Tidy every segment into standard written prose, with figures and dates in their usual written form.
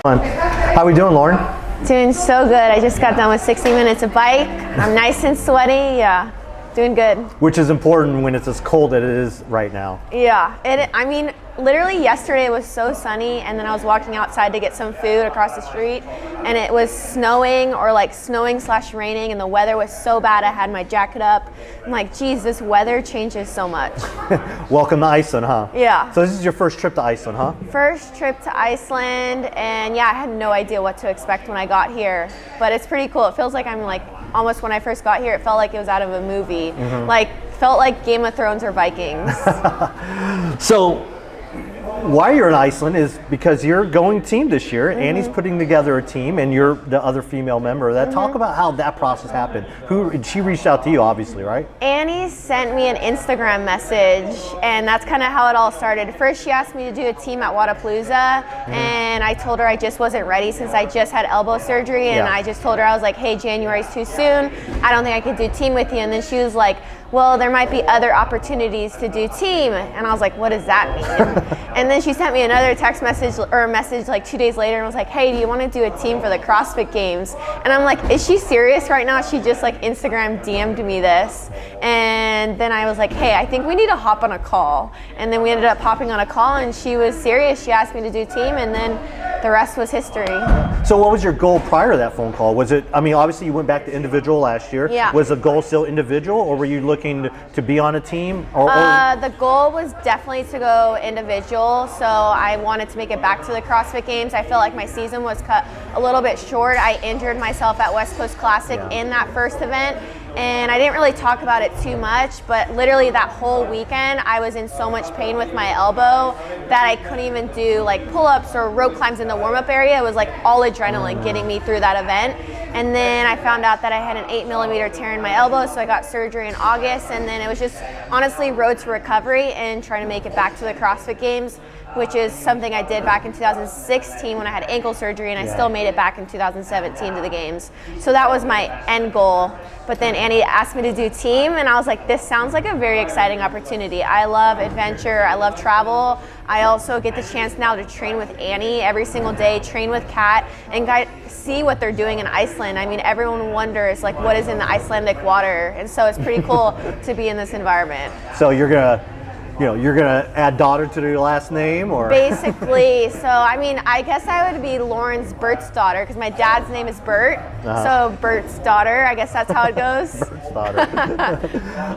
Fun. How are we doing, Lauren? Doing so good. I just got done with 60 minutes of bike. I'm nice and sweaty. Yeah, doing good. Which is important when it's as cold as it is right now. Yeah, I mean, literally yesterday it was so sunny, and then I was walking outside to get some food across the street, and it was snowing or like snowing/raining, and the weather was so bad I had my jacket up. I'm like, geez, this weather changes so much. Welcome to Iceland, huh? Yeah. So this is your first trip to Iceland, huh? First trip to Iceland, and yeah, I had no idea what to expect when I got here, but it's pretty cool. It feels like I'm like, almost when I first got here, it felt like it was out of a movie. Felt like Game of Thrones or Vikings. So why you're in Iceland is because you're going team this year. Annie's putting together a team, and you're the other female member of that. Talk about how that process happened. She reached out to you, obviously, right? Annie sent me an Instagram message, and that's kind of how it all started. First, she asked me to do a team at Wadapalooza, and I told her I just wasn't ready since I just had elbow surgery, and I just told her, I was like, hey, January's too soon. I don't think I could do team with you. And then she was like, well, there might be other opportunities to do team. And I was like, what does that mean? And then she sent me another text message or a message like 2 days later and was like, hey, do you want to do a team for the CrossFit Games? And I'm like, is she serious right now? She just like Instagram DM'd me this. And then I was like, hey, I think we need to hop on a call. And then we ended up hopping on a call, and she was serious. She asked me to do team, and then the rest was history. So what was your goal prior to that phone call? Was it, I mean, obviously you went back to individual last year. Yeah. Was the goal still individual, or were you looking to be on a team? The goal was definitely to go individual, so I wanted to make it back to the CrossFit Games. I feel like my season was cut a little bit short. I injured myself at West Coast Classic in that first event, and I didn't really talk about it too much, but literally that whole weekend I was in so much pain with my elbow that I couldn't even do like pull-ups or rope climbs in the warm-up area. It was like all adrenaline getting me through that event. And then I found out that I had an 8mm tear in my elbow, so I got surgery in August, and then it was just honestly road to recovery and trying to make it back to the CrossFit Games, which is something I did back in 2016 when I had ankle surgery, and I still made it back in 2017 to the games. So that was my end goal. But then Annie asked me to do team, and I was like, this sounds like a very exciting opportunity. I love adventure, I love travel. I also get the chance now to train with Annie every single day, train with Kat, and see what they're doing in Iceland. I mean, everyone wonders like what is in the Icelandic water, and so it's pretty cool to be in this environment. So you're gonna add daughter to your last name, or? Basically, so I mean, I guess I would be Lauren's Bert's daughter because my dad's name is Bert, so Bert's daughter. I guess that's how it goes. Bert's daughter.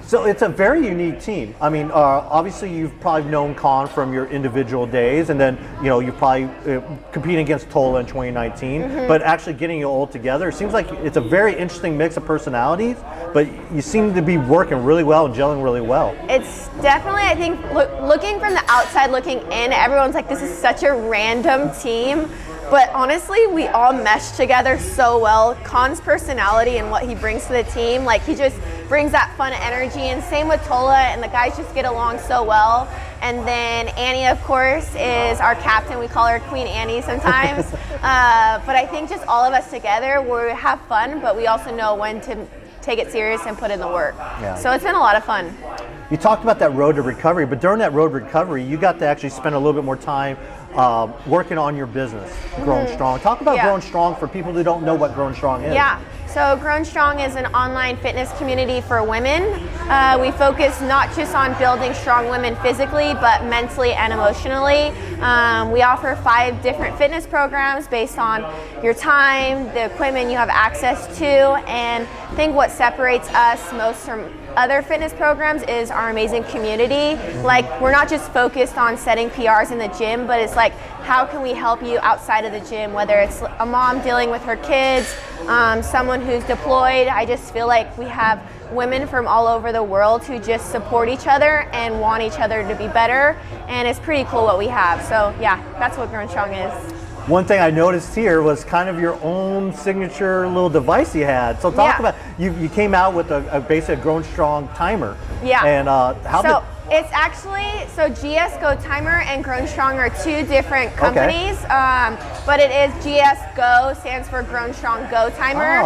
So it's a very unique team. I mean, obviously you've probably known Con from your individual days, and then you probably competing against Tola in 2019. But actually getting you all together, it seems like it's a very interesting mix of personalities. But you seem to be working really well and gelling really well. It's definitely, I think, looking from the outside, looking in, everyone's like, this is such a random team. But honestly, we all mesh together so well. Con's personality and what he brings to the team, like he just brings that fun energy, and same with Tola, and the guys just get along so well. And then Annie, of course, is our captain. We call her Queen Annie sometimes. But I think just all of us together, we have fun, but we also know when to take it serious and put in the work. So it's been a lot of fun. You talked about that road to recovery, but during that road to recovery, you got to actually spend a little bit more time working on your business, GrownStrong. Talk about GrownStrong for people who don't know what GrownStrong is. Yeah, so GrownStrong is an online fitness community for women. We focus not just on building strong women physically, but mentally and emotionally. We offer 5 different fitness programs based on your time, the equipment you have access to, and I think what separates us most from other fitness programs is our amazing community. Like, we're not just focused on setting PRs in the gym, but it's like, how can we help you outside of the gym, whether it's a mom dealing with her kids, someone who's deployed. I just feel like we have women from all over the world who just support each other and want each other to be better, and it's pretty cool what we have. So yeah, that's what GrownStrong is. One thing I noticed here was kind of your own signature little device you had. So talk about, you came out with a basic GrownStrong timer. Yeah. And how it's actually, GS Go Timer and GrownStrong are 2 different companies, but it is GS Go stands for GrownStrong Go Timer,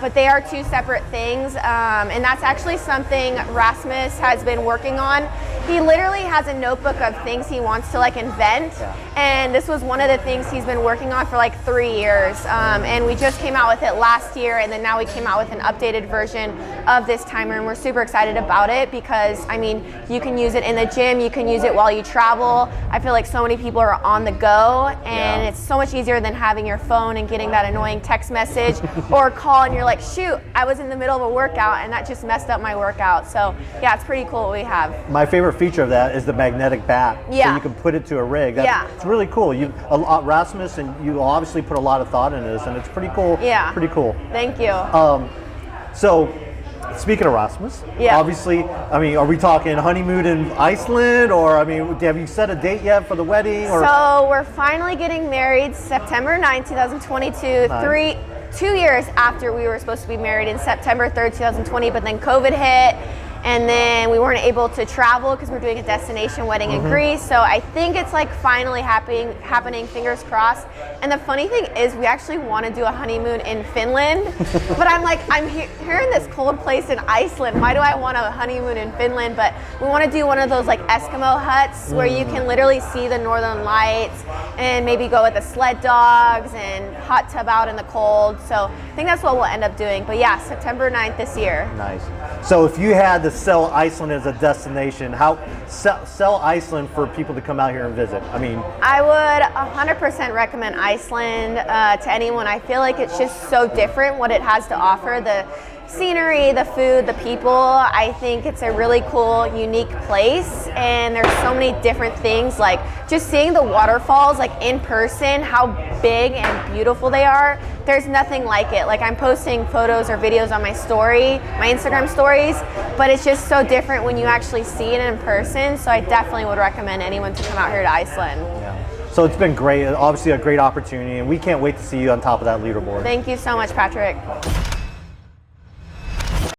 but they are 2 separate things, and that's actually something Rasmus has been working on. he literally has a notebook of things he wants to like invent, and this was one of the things he's been working on for like 3 years. And we just came out with it last year, and then now we came out with an updated version of this timer, and we're super excited about it because, I mean, you can use it in the gym, you can use it while you travel. I feel like so many people are on the go, and it's so much easier than having your phone and getting that annoying text message or a call, and you're like, shoot, I was in the middle of a workout, and that just messed up my workout. So yeah, it's pretty cool what we have. My favorite feature of that is the magnetic bat. So you can put it to a rig. It's really cool. Rasmus, and you obviously put a lot of thought into this, and it's pretty cool. Yeah. Pretty cool. Thank you. So, speaking of Rasmus, obviously, I mean, are we talking honeymoon in Iceland, or I mean, have you set a date yet for the wedding? Or? So we're finally getting married September 9th, 2022. Nice. 2 years after we were supposed to be married in September 3rd, 2020, but then COVID hit. And then we weren't able to travel because we're doing a destination wedding in Greece. So I think it's like finally happening, fingers crossed. And the funny thing is we actually want to do a honeymoon in Finland. But I'm like, I'm here in this cold place in Iceland. Why do I want a honeymoon in Finland? But we want to do one of those like Eskimo huts where you can literally see the northern lights and maybe go with the sled dogs and hot tub out in the cold. So I think that's what we'll end up doing. But yeah, September 9th this year. Nice. So if you had to sell Iceland as a destination, how sell Iceland for people to come out here and visit? I mean, I would 100% recommend Iceland to anyone. I feel like it's just so different what it has to offer. The scenery, the food, the people. I think it's a really cool, unique place, and there's so many different things, like just seeing the waterfalls like in person, how big and beautiful they are. There's nothing like it. Like I'm posting photos or videos on my Instagram stories, but it's just so different when you actually see it in person. So I definitely would recommend anyone to come out here to Iceland. So it's been great, obviously a great opportunity, and we can't wait to see you on top of that leaderboard. Thank you so much, Patrick.